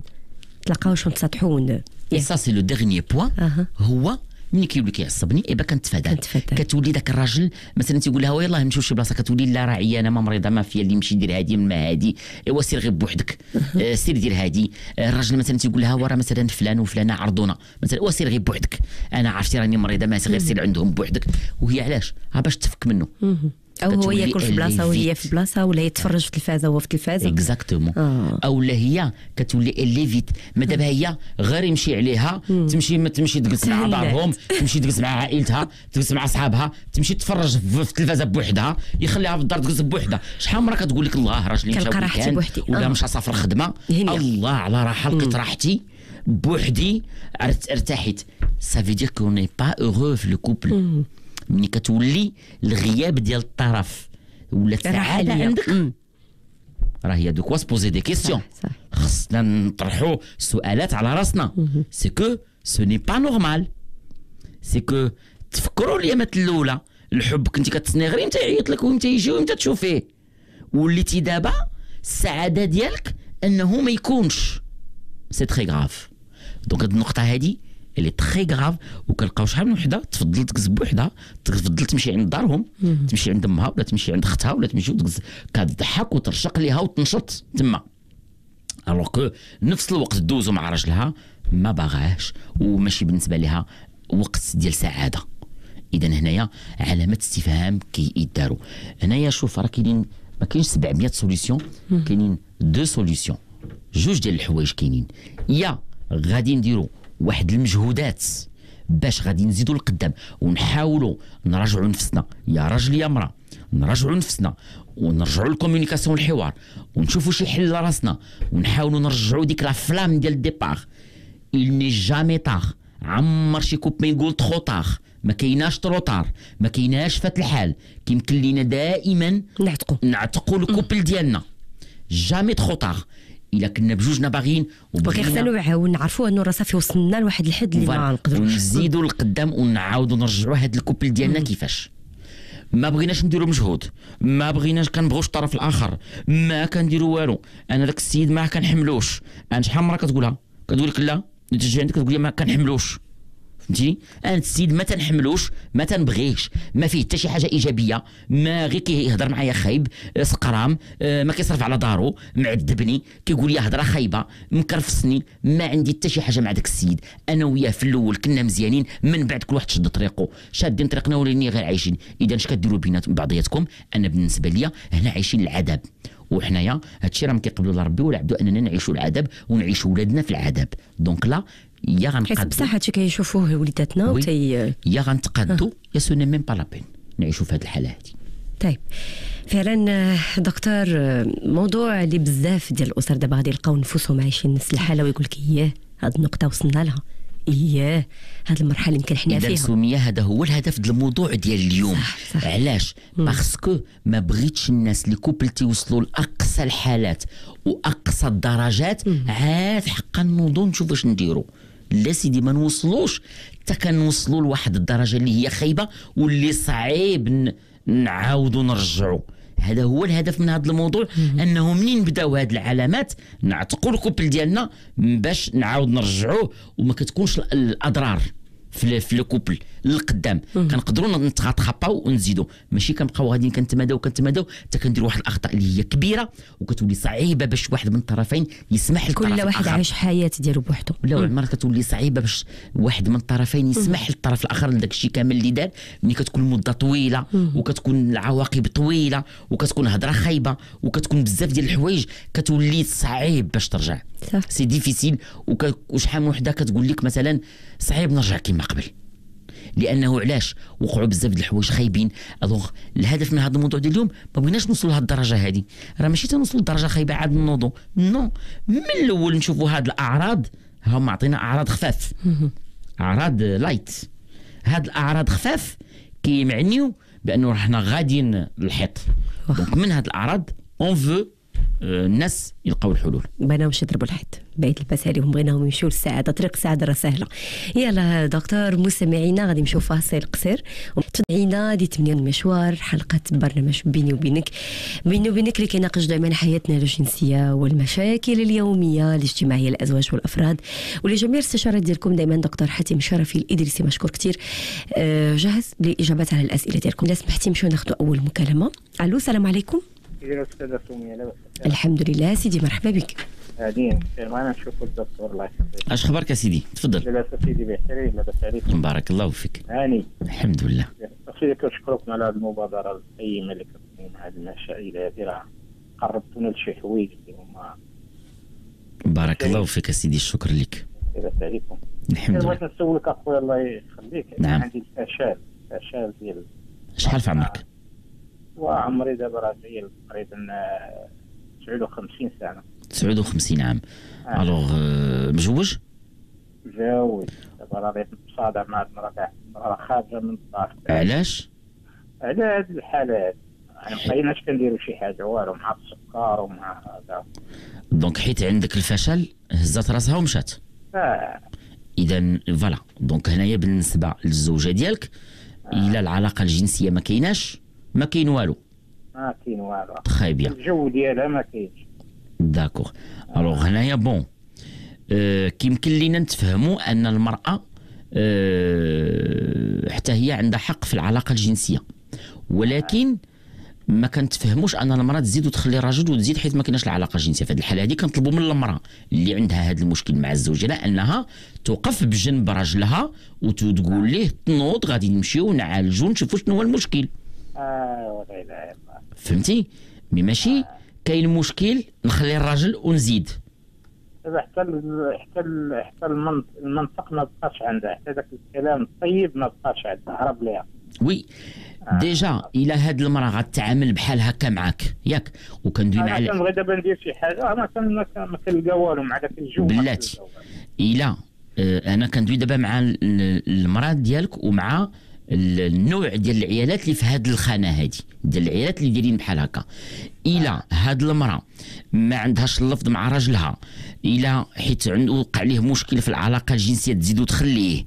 نتلاقاوش ونتسطحوا. سا سي لو ديرنيي بوين. هو ملي كيولي كيعصبني ايبا كنتفادى. كتولي داك الراجل مثلا تيقول لها يلاه نمشيو شي بلاصه، كتولي لا راه عيانه ما مريضه ما فيها اللي يمشي يدير هادي ما هادي، ايوا سير غير بوحدك، سير دير هادي. الراجل مثلا تيقول لها وراه مثلا فلان وفلانه عرضونا مثلا، ايوا سير غير بوحدك، انا عرفتي راني مريضه ما غير سير عندهم بوحدك. وهي علاش؟ باش تفك منه. او هو ياكل في بلاصه وهي في بلاصه، ولا يتفرج في التلفازه وهو في التلفازه. اكزاكتومون. او لا هي كتولي اللي فيت، ما دابا هي غير يمشي عليها، تمشي تجلس مع دارهم، تمشي تجلس مع عائلتها، تجلس مع اصحابها، تمشي تفرج في التلفازه بوحدها، يخليها في الدار تجلس بوحدها. شحال مره كتقول لك الله راجلي مشى بوحدي ولا مشى سافر خدمه، الله على راحه لقيت راحتي بوحدي ارتحيت. سافي دير كو ني با اورو في لو كوبل. ملي كتولي الغياب ديال الطرف ولا السعاده عندك، راه هي دوكوا سبوزي دي كيسيون، خصنا نطرحوا سؤالات على راسنا. سي كو سو ني با نورمال، سي كو تفكروا اليامات الاولى الحب كنتي كتسني غير امتى يعيط لك وامتى يجي وامتى تشوفيه، وليتي دابا السعاده ديالك انه ما يكونش. سي تري غراف. دونك هاد النقطه هادي اللي تري غراف. وكنلقاو شحال من وحده تفضل تجلس بوحدها، تفضل تمشي عند دارهم، تمشي عند امها ولا تمشي عند اختها ولا تمشي وتجلس كتضحك وترشق ليها وتنشط تما، الوغ كو نفس الوقت دوزو مع راجلها ما باغاش وماشي بالنسبه لها وقت ديال سعاده. اذا هنايا علامه استفهام كيداروا. هنايا شوف راه كاينين، ما كاينش 700 سوليسيون، كاينين دو سوليسيون، جوج ديال الحوايج كاينين. يا غادي نديروا واحد المجهودات باش غادي نزيدوا لقدام ونحاولوا نراجعوا نفسنا، يا راجل يا مراه نراجعوا نفسنا ونرجعوا للكومونيكاسيون والحوار ونشوفوا شي حل لراسنا ونحاولوا نرجعوا ديك لا فلام ديال الديبار. il n'est jamais tard. عمر شي كوب ما يقول ترو طار، ما كايناش ترو طار، ما كايناش فات الحال. كيمكن لينا دائما نعتقوا الكوبل ديالنا، جامي ترو طار. الا كنا بجوجنا باغيين وكيخصنا نعرفوا انه راه صافي وصلنا لواحد الحد اللي ما نقدروش نزيدوا لقدام ونعاودوا نرجعوا هذا الكوبل ديالنا. كيفاش؟ ما بغيناش نديروا مجهود، ما بغيناش كنبغيوش الطرف الاخر، ما كنديروا والو. انا داك السيد ما كنحملوش. انا شحال مره كتقول لك لا تجي عندك تقول لي ما كنحملوش، فهمتيني؟ انا السيد ما تنحملوش، ما تنبغيش، ما فيه حتى شي حاجه ايجابيه، ما غير كيهضر معايا خايب سقرام، ما كيصرف على دارو، معذبني، كيقول لي هضره خايبه، مكرفسني. ما عندي حتى شي حاجه مع داك السيد. انا وياه في الاول كنا مزيانين، من بعد كل واحد شد طريقه، شادين طريقنا وليني غير عايشين. اذا اش كديروا بينات بعضياتكم؟ انا بالنسبه ليا هنا عايشين العذاب، وحنايا هادشي راه ما كيقبلوا لا ربي ولا عبدو اننا نعيشوا العذاب ونعيشوا ولادنا في العذاب. دونك لا يا غنقادو بصح هادشي كيشوفوه وليداتنا يا غنتقادو يا سو ني ميم با لا بين نعيشوا في هذه الحاله هذه. طيب فعلا دكتور، موضوع اللي بزاف ديال الاسر دابا غادي يلقاو نفوسهم عايشين نفس الحاله ويقول لك هاد النقطه وصلنا لها، اييه هذه المرحله يمكن حنا فيها. اذا سميه هذا هو الهدف ديال الموضوع ديال اليوم. صح. علاش؟ باسكو ما بغيتش الناس اللي كوبل تيوصلوا لاقصى الحالات واقصى الدرجات عاد حقا نوضوا نشوف واش نديروا. لا سيدي ما نوصلوش حتى كنوصلوا لواحد الدرجه اللي هي خايبه واللي صعيب نعاودوا نرجعوا. هذا هو الهدف من هذا الموضوع، انه منين بداو هذه العلامات نعتقوا الكوبل ديالنا باش نعاود نرجعوه وما كتكونش الاضرار في الكوبل للقدام. كنقدروا نتخطاو ونزيدوا، ماشي كنبقاو غاديين كنتماداو حتى كنديروا واحد الاخطاء اللي هي كبيره وكتولي صعيبه باش واحد من الطرفين يسمح للطرف كل الآخر. واحد عايش حياه ديالو بوحدو. لا المرة كتولي صعيبه باش واحد من الطرفين يسمح للطرف الاخر لداك الشيء كامل اللي دار. ملي كتكون المده طويله وكتكون العواقب طويله وكتكون هضره خايبه وكتكون بزاف ديال الحوايج كتولي صعيب باش ترجع. صح. سي ديفيسيل. وشحال من وحده كتقول لك مثلا صعيب نرجع كما قبل، لانه علاش وقعوا بزاف ديال الحوايج خايبين. الوغ الهدف من هذا الموضوع ديال اليوم ما بغيناش نوصلوا لهذه الدرجه هذه، راه ماشي تنوصلوا لدرجه خايبه عاد نوضوا، نو من الاول نشوفوا هذه الاعراض. هم عطينا اعراض خفاف، اعراض لايت. هاد الاعراض خفاف كيمعنيو بانه حنا غاديين للحيط. دونك من هاد الاعراض اون فو الناس يلقاو الحلول. بغيناهمش يضربوا الحيط، بعيد الباس عليهم، بغيناهم يمشيو للسعاده. طريق السعاده راه سهله. يلا دكتور مستمعينا غادي نمشيو فاصل قصير وتدعينا لتمنيون المشوار حلقه برنامج بيني وبينك اللي كيناقش دائما حياتنا الجنسيه والمشاكل اليوميه الاجتماعيه للازواج والافراد، ولجميع الاستشارات ديالكم دائما دكتور حاتم شرفي الادريسي مشكور كثير جاهز للاجابات على الاسئله ديالكم. اذا سمحتي نمشيو ناخذ اول مكالمه. الو السلام عليكم. أستاذة سمية لاباس؟ الحمد لله سيدي مرحبا بك. هادين معنا نشوفوا الدكتور الله يحفظك. اش خبارك يا سيدي؟ تفضل. لاباس سيدي بخير لاباس عليك؟ بارك الله فيك. هاني الحمد لله. اخي كنشكركم على هذه المبادرة القيمة اللي كتكون هذه المشاعل هذه، راه قربتونا لشي حوايج اللي هما. بارك الله فيك يا سيدي، الشكر لك. لاباس عليكم؟ الحمد لله. بغيت نسولك اخويا الله يخليك. نعم. عندي الفشل ديال. شحال في عمرك؟ وعمري دابا راه جاي تقريبا 59 سنة. 59 عام. الوغ مجوج؟ متزوج دابا راه مصادع مع المرأة، راه خارجة من الدار. علاش؟ على هاد الحالات يعني مبقيناش كنديروا شي حاجة والو مع السكر ومع هذا. دونك حيت عندك الفشل هزات راسها ومشات. اذا فوالا دونك هنايا بالنسبه للزوجه ديالك الا العلاقه الجنسيه ما كايناش ما كاين والو. ما كاين والو. تخي بيان. الجو ديالها ما كاينش. داكوغ. الوغ هنايا بون كيمكن لينا نتفهموا ان المراه حتى هي عندها حق في العلاقه الجنسيه، ولكن ما كنتفهموش ان المراه تزيد وتخلي الراجل وتزيد حيت ما كايناش العلاقه الجنسيه. في هذه الحاله هذه كنطلبوا من المراه اللي عندها هذا المشكل مع الزوج ديالها انها توقف بجنب راجلها وتقول ليه تنوض غادي نمشيو نعالجوا نشوفوا شنو هو المشكل. ولا اله الا الله. فهمتي؟ مي ماشي كاين مشكل نخلي الراجل ونزيد. حتى المنطق ما بقاش عندها، حتى ذاك الكلام الطيب ما بقاش عندها، هرب ليها. وي ديجا الى هاد المراه غتعامل بحال هكا معاك ياك وكندوي مع انا كنبغي دابا ندير شي حاجه انا ما كنلقى والو مع داك الجو. بلاتي الى انا كندوي دابا مع المراه ديالك ومع النوع ديال العيالات اللي في هاد الخانه هادي ديال العيالات اللي دايرين بحال هكا. الى هاد المراه ما عندهاش اللفظ مع راجلها، الى حيت عنده وقع ليه مشكل في العلاقه الجنسيه تزيد وتخليه،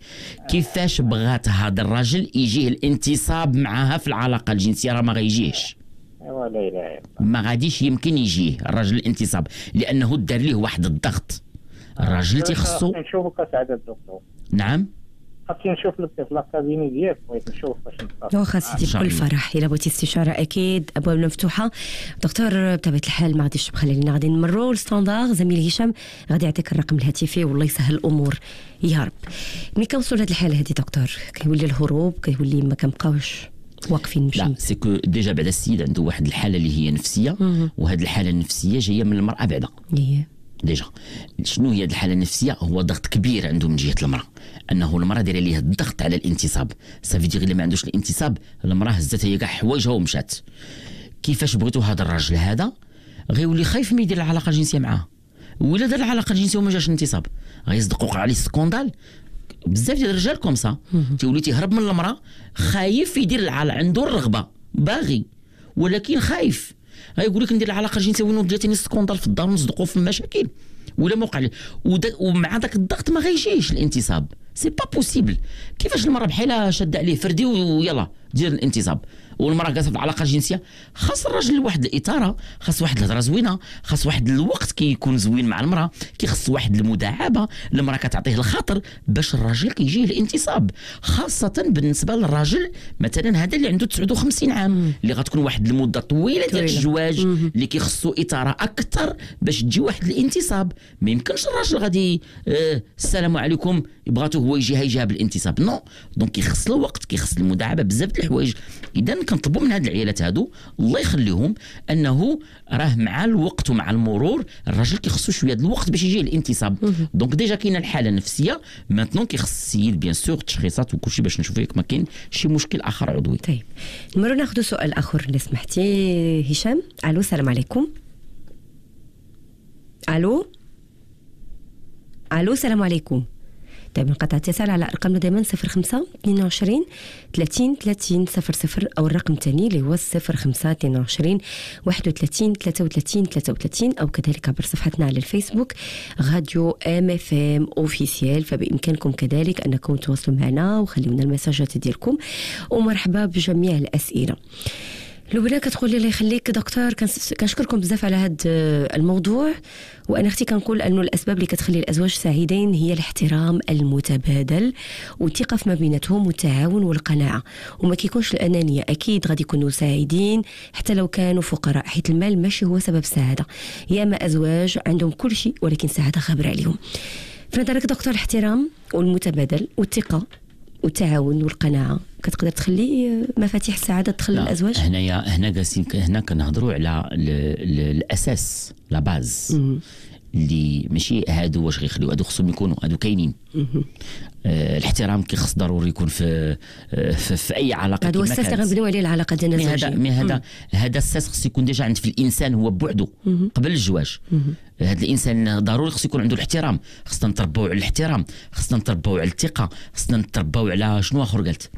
كيفاش بغات هذا الراجل يجيه الانتصاب معها في العلاقه الجنسيه؟ راه ما غيجيهش. ولا اله الا الله. ما غاديش يمكن يجيه الراجل الانتصاب لانه دار ليه واحد الضغط. الراجل تيخصو نشوفك اسعاده الدكتور. نعم خاصني نشوف لك في لاكابيني ديالك، بغيت نشوف باش نتصرف. واخا سيدي بكل فرح. الا بغيتي استشاره اكيد ابوابنا مفتوحه. دكتور بطبيعه الحال ما غاديش تبخل علينا، غادي نمروا للستاندار. زميل هشام غادي يعطيك الرقم الهاتفي والله يسهل الامور يا رب. ملي كنوصلوا لهاد الحاله هذه دكتور كيولي الهروب، كيولي ما كنبقاوش واقفين نمشي. لا سيكو ديجا بعدا السيد عنده واحد الحاله اللي هي نفسيه، وهاد الحاله النفسيه جايه من المراه بعدا. ديجا شنو هي الحاله النفسيه؟ هو ضغط كبير عنده من جهه المراه، انه المراه دايره ليه الضغط على الانتصاب. صافي دير اللي ما عندوش الانتصاب المراه هزت هي كاع حوايجها ومشات. كيفاش بغيتوا هذا الراجل هذا غيولي خايف ما يدير العلاقه الجنسيه معاه، ولا دار العلاقه الجنسيه وما جاش الانتصاب غيصدق وقع عليه سكوندال. بزاف ديال الرجال كومسا تيولي تيهرب من المراه، خايف يدير عنده الرغبه باغي ولكن خايف. غيقول لك ندير العلاقه الجنسيه وين جاتني سكوندال في الدار ونصدقوا في المشاكل ولا ما وقع ومع داك الضغط ما غيجيش الانتصاب. سي با بوسيبل. كيفاش المراه بحالها شاده عليه فردي ويلا دير الانتصاب، والمراه جالسه في العلاقه الجنسيه؟ خاص الراجل واحد الاثاره، خاص واحد الهضره زوينه، خاص واحد الوقت كيكون زوين مع المراه، كيخص واحد المداعبه، المراه كتعطيه الخاطر باش الراجل كيجيه الانتصاب. خاصه بالنسبه للراجل مثلا هذا اللي عنده 59 عام اللي غتكون واحد المده طويله ديال الزواج اللي كيخصو اثاره اكثر باش تجي واحد الانتصاب. ما يمكنش الراجل غادي السلام عليكم بغاتو هو يجيها بالانتصاب، نو. دونك كيخص له وقت، كيخص المداعبه، بزاف د الحوايج. اذا كنطلبوا من هاد العيالات هادو الله يخليهم انه راه مع الوقت ومع المرور الراجل كيخصو شويه د الوقت باش يجي الانتصاب. دونك ديجا كاينه الحاله النفسيه، ماتنون كيخص السيد بيان سور تشخيصات وكلشي باش نشوفوا ياك ما كاين شي مشكل اخر عضوي. طيب نمروا ناخذ سؤال اخر اللي سمحتي. هشام، الو السلام عليكم. الو السلام عليكم. طيب نقطع اتصال على ارقامنا دائما 05 22 30 30 00 او الرقم الثاني اللي هو 05 22 31 33 33 او كذلك عبر صفحتنا على الفيسبوك راديو ام اف ام اوفيسيال. فبامكانكم كذلك انكم تواصلوا معنا وخليونا المساجات ديالكم، ومرحبا بجميع الاسئله. لبنى كتقول لي الله يخليك دكتور، كنشكركم بزاف على هذا الموضوع، وانا اختي كنقول انه الاسباب اللي كتخلي الازواج سعيدين هي الاحترام المتبادل والثقه ما بيناتهم والتعاون والقناعه، وما كيكونش الانانيه. اكيد غادي يكونوا سعيدين حتى لو كانوا فقراء، حيت المال ماشي هو سبب السعاده. ياما ازواج عندهم كل شيء ولكن السعاده غابره عليهم. فنظرك دكتور الاحترام والمتبادل والثقه والتعاون والقناعه كتقدر تخلي مفاتيح السعاده تدخل الازواج؟ هنا جالسين هنا كنهضروا على الاساس لا باز اللي ماشي هادو واش غيخليو، هادو خصهم يكونوا، هادو كاينين. الاحترام كيخص ضروري يكون في اي علاقه. هذا هو الاساس اللي غنبنيو عليه العلاقه ديالنا الزوجيه. هذا الاساس خص يكون ديجا عند في الانسان هو بوحدو قبل الزواج. هذا الانسان ضروري خص يكون عنده الاحترام. خصنا نتربوا على الاحترام، خصنا نتربوا على الثقه، خصنا نتربوا على شنو اخر قلت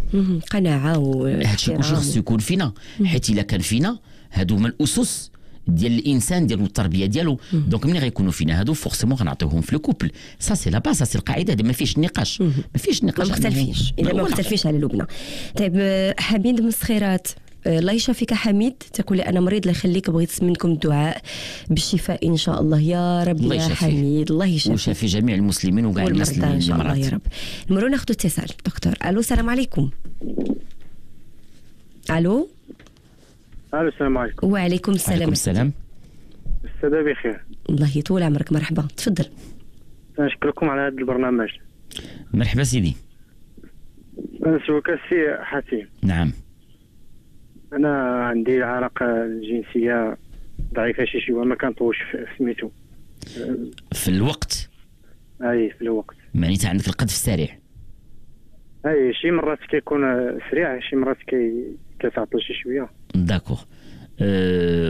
قناعه هادشي كلشي خص يكون فينا، حيت الا كان فينا هادو هما الاسس ديال الانسان ديالو التربيه ديالو. دونك ملي غيكونوا فينا هادو فورسيمون غنعطيوهم في لو كوبل. سا سي لا باس، سي القاعده هذه ما فيش نقاش، ما فيش نقاش، ما مختلفينش. اذا ما مختلفينش على لبنى. طيب حميد من الصخيرات، الله يشافيك حميد، تقول انا مريض الله يخليك، بغيت منكم الدعاء بالشفاء ان شاء الله يا رب يا حميد. الله يشافيك ويشافي جميع المسلمين وكاع الناس ان شاء الله يا رب. نمروا ناخذ اتصال دكتور. الو السلام عليكم. الو السلام عليكم. وعليكم السلام. وعليكم السلام. السادة بخير. الله يطول عمرك، مرحبا تفضل. نشكركم على هذا البرنامج. مرحبا سيدي. نسوك السي حسين. نعم. انا عندي العلاقه الجنسيه ضعيفه شي ما كنطولش سميتو في الوقت. اي في الوقت. معناتها عندك القذف السريع. اي شي مرات كيكون سريع، شي مرات كتعطل شي شويه. داكوغ.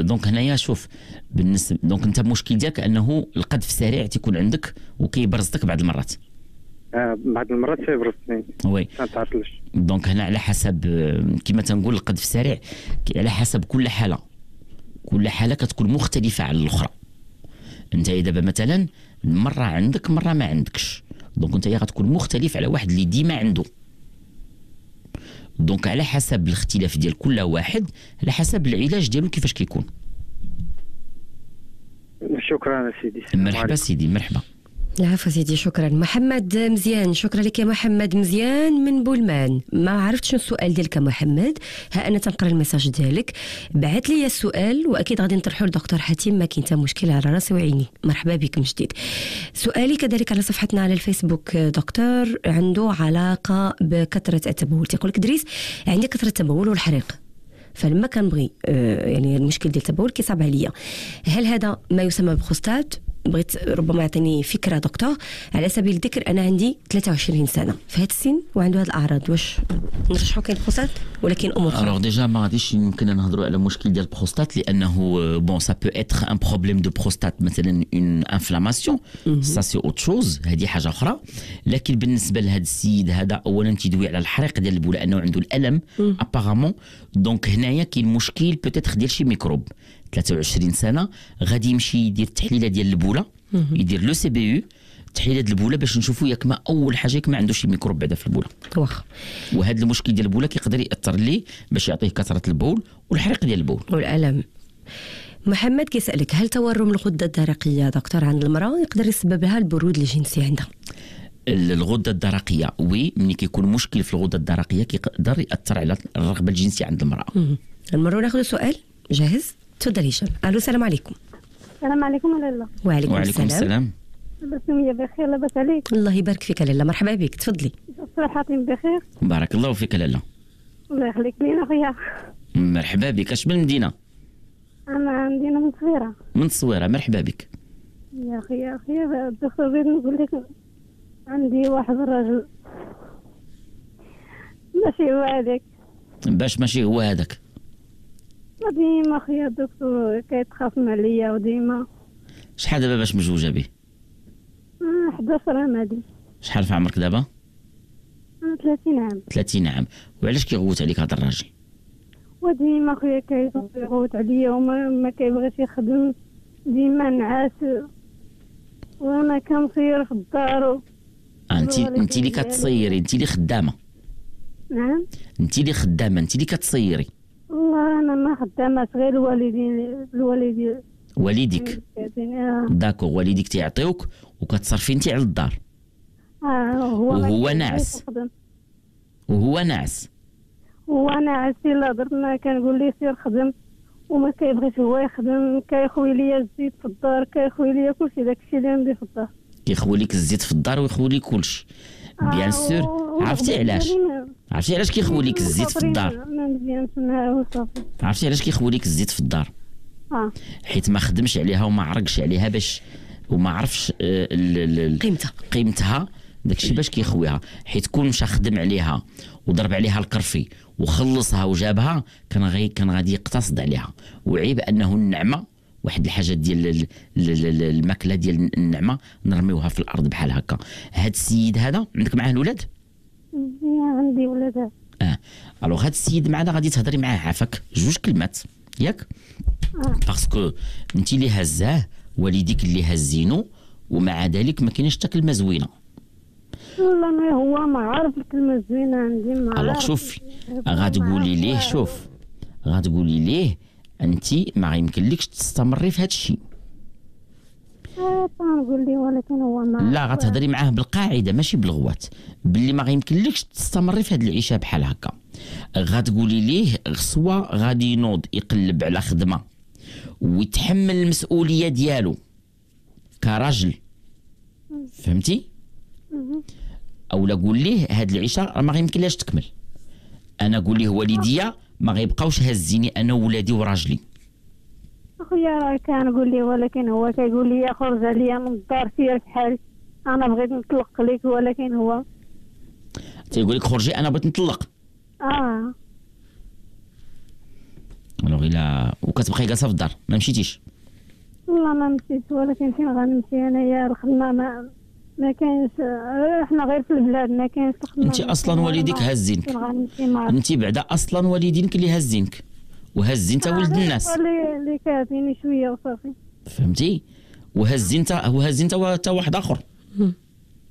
دونك هنايا شوف بالنسبه دونك انت المشكل ديالك انه القذف السريع تيكون عندك وكيبرزك بعض المرات. بعض المرات تيبرزني. وي. ما تعطلش. دونك هنا على حسب كما تنقول القذف السريع على حسب كل حاله. كل حاله كتكون مختلفه على الاخرى. انت دابا مثلا مره عندك مره ما عندكش، دونك انت غتكون مختلف على واحد اللي ديما عنده. دونك على حسب الاختلاف ديال كل واحد على حسب العلاج ديالو كيفاش كيكون. شكرا سيدي. مرحبا سيدي مرحبا. العفو سيدي شكرا. محمد مزيان، شكرا لك يا محمد مزيان من بولمان. ما عرفتش شنو السؤال ديالك محمد، ها انا تنقرا الميساج ديالك. بعث لي السؤال واكيد غادي نطرحوا لدكتور حاتم، ما كاين حتى مشكل، على راسي وعيني. مرحبا بك من جديد. سؤالي كذلك على صفحتنا على الفيسبوك دكتور عنده علاقه بكثره التبول. تيقول لك دريس عندي كثره التبول والحريق، فلما كنبغي يعني المشكل ديال التبول كيصعب عليا، هل هذا ما يسمى بخستات بغيت ربما عطيني فكره دكتور على سبيل الذكر. انا عندي 23 سنه في هذا السن وعنده هذه الاعراض، واش نرجحوا كاين بروستات ولكن امور اخرى؟ الوغ ديجا ما غاديش يمكن نهضروا على مشكل ديال البروستات لانه بون سا بو اتر ان بروبليم دو بروستات مثلا اون انفلاماسيون سا سي اوت شوز، هذه حاجه اخرى. لكن بالنسبه لهذا السيد هذا اولا تيدوي على الحريق ديال البوله انه عنده الالم ابارامون، دونك هنايا كاين مشكل بوتيتر ديال شي ميكروب. 23 سنه غادي يمشي يدير التحليله ديال البوله، يدير لو سي بي يو تحليله البوله باش نشوفوا ياك ما اول حاجه ياك ما عنده شي ميكروب بعدا في البوله. واخا. وهذا المشكل ديال البوله كيقدر ياثر ليه باش يعطيه كثره البول والحريق ديال البول والالم. محمد كيسالك هل تورم الغده الدرقيه دكتور عند المراه يقدر يسبب لها البرود الجنسي عندها؟ الغده الدرقيه وي، ملي كيكون مشكل في الغده الدرقيه كيقدر ياثر على الرغبه الجنسيه عند المراه. نمروا ناخذ سؤال جاهز؟ تفضلي هشام. الو السلام عليكم. السلام عليكم لاله. وعليكم السلام. لاباس يا بخير؟ لاباس عليك؟ الله يبارك فيك لاله، مرحبا بك، تفضلي. صحتي بخير؟ بارك الله فيك لاله. الله يخليك لينا اخويا. مرحبا بك. اش من مدينه؟ انا مدينه من التصويره. من التصويره، مرحبا بك. يا اخي الدكتور بغيت نقول لك عندي واحد الرجل ماشي هو هذاك. باش ماشي هو هذاك؟ ديما اخويا الدكتور كيتخاصم عليا وديما. شحال دابا باش مزوجه به؟ 11 عام هادي. شحال في عمرك دابا؟ انا 30 عام. 30 عام. وعلاش كيغوت عليك هذا الراجل؟ وديما اخويا كيغوت عليا وما كيبغيش يخدم، ديما نعاس وانا كنصير في الدار. انت اللي كتصيري، انت اللي خدامه. نعم انت اللي خدامه، انت اللي كتصيري. والله انا ما خدامه، غير الوالدين والديك. داكو، والديك تيعطيوك وكتصرفي انت على الدار. وهو ناعس. وهو ناعس. هو ناعس الا درنا كنقول ليه سير خدم وما كيبغيش هو يخدم، كيخوي ليا الزيت في الدار، كيخوي ليا كلشي، داكشي اللي عندي في الدار. كيخوي لك الزيت في الدار ويخوي لك كلشي. بيان سور. عرفتي علاش كيخوي لك الزيت في الدار؟ ما مزيانش معاه وصافي. عرفتي علاش كيخوي لك الزيت في الدار؟ حيت ما خدمش عليها وما عرقش عليها باش وما عرفش قيمتها داكشي باش كيخويها. حيت كون مشى خدم عليها وضرب عليها الكرفي وخلصها وجابها كان غادي يقتصد عليها. وعيب انه النعمه واحد الحاجات ديال الماكله ديال النعمه نرميوها في الارض بحال هكا. هاد السيد هذا عندك معاه الولاد؟ عندي ولاد. الوغ هاد السيد معنا غادي تهضري معاه عافاك جوج كلمات ياك؟ باسكو انت اللي هزاه، والديك اللي هزينو، ومع ذلك ما كاينش حتى كلمه زوينه. والله ما هو ما عارف الكلمه الزوينه عندي. ما الوغ شوفي غتقولي ليه، شوف غتقولي ليه انت ما يمكنلكش تستمري في هذا الشيء. نقول ليه ولكن هو ما. لا، غتهضري معاه بالقاعده ماشي بالغوات، باللي ما يمكنلكش تستمري في هذه العيشه بحال هكا. غتقولي ليه سوا غادي ينوض يقلب على خدمه ويتحمل المسؤوليه ديالو كراجل، فهمتي؟ او لا قول ليه هاد العيشه ما يمكنلاش تكمل. انا قول ليه والديا ما غيبقاوش هزيني انا وولادي وراجلي. اخويا راه كنقول ليه ولكن هو كيقول لي خرج عليا من الدار سير بحالك، انا بغيت نطلق لك ولكن هو تيقول لك خرجي انا بغيت نطلق. الوغ الا وكتبقاي جالسه في الدار ما مشيتيش؟ والله ما مشيت، ولكن فين غنمشي انايا؟ الخدمه ما كاينش، احنا غير في البلاد ما كاينش الخدمه. انت اصلا والديك هازينك، انت بعدا اصلا والدينك اللي هازينك وهزي انت ولد الناس اللي كافيني شويه وصافي، فهمتي؟ وهزي انت حتى واحد اخر،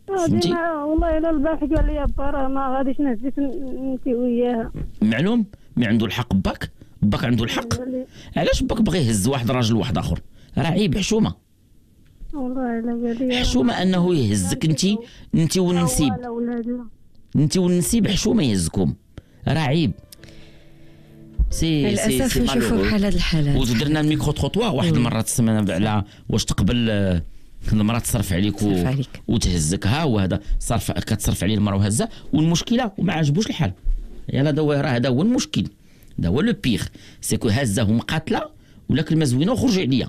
فهمتي؟ والله الا البارح قال لي با راه ما غاديش نهزك انت وياها. معلوم مي عنده الحق باك عنده الحق. علاش باك بغى يهز واحد راجل واحد اخر؟ راه عيب، حشومه والله الا قال لي حشومه انه يهزك انت والنسيب، انت والنسيب حشومه يهزكم، راه عيب. للاسف نشوفوا بحال هاد الحالات. ودرنا الميكرو تروطوا واحد المره تسمعنا على واش تقبل المراه تصرف عليك وتهزك، ها وهذا صرف كتصرف عليه المراه وهزه، والمشكله وما عجبوش الحال. يلا راه هذا هو المشكل، هذا هو لو بيغ، سيكو هزه ومقاتله ولا كلمه زوينه وخرج عليا.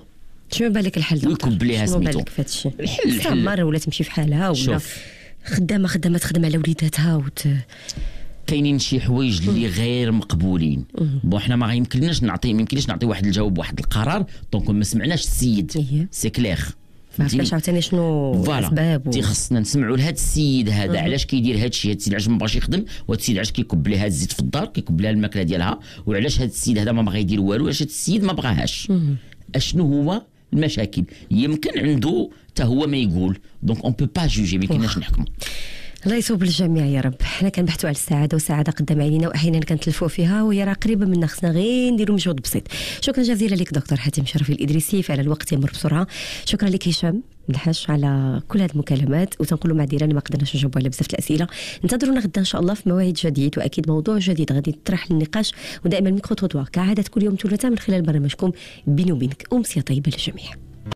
شنو بالك الحل دكتور؟ ويكب ليها شنو سميتو بالك في هذا الشيء؟ الحل مرة ولا تمشي في حالها ولا خدامه تخدم على وليداتها كاينين شي حوايج اللي غير مقبولين. بون حنا ما يمكنناش نعطي واحد الجواب واحد القرار دونك ما سمعناش السيد سي كلير ما عرفناش عاوتاني شنو الاسباب خصنا نسمعوا لهذا السيد هذا علاش كيدير هذا الشيء، هذا السيد علاش ما بغاش يخدم، وهذا السيد علاش كيكب لها الزيت في الدار، كيكب لها الماكله ديالها، وعلاش هذا السيد هذا ما بغى يدير والو، علاش هذا السيد ما بغاهاش، اشنو هو المشاكل. يمكن عنده حتى هو ما يقول، دونك اون بو با جوجي، ما يمكنناش نحكموا. الله يصوب الجميع يا رب. حنا كنبحثوا على السعاده والسعاده قدام عينينا واحيانا كنتلفوا فيها وهي راه قريبه منا، خصنا غير نديروا مجهود بسيط. شكرا جزيلا لك دكتور حاتم شرفي الادريسي، فعلا الوقت يمر بسرعه. شكرا لك هشام الحاج على كل هذه المكالمات، وتنقولوا معذره اللي ما قدرناش نجاوبوا على بزاف الاسئله. انتظرونا غدا ان شاء الله في موعد جديد واكيد موضوع جديد غادي يطرح للنقاش، ودائما ميكرو تروطوار كعاده كل يوم ثلاثاء من خلال برنامجكم بيني وبينك. امسيه طيبه للجميع.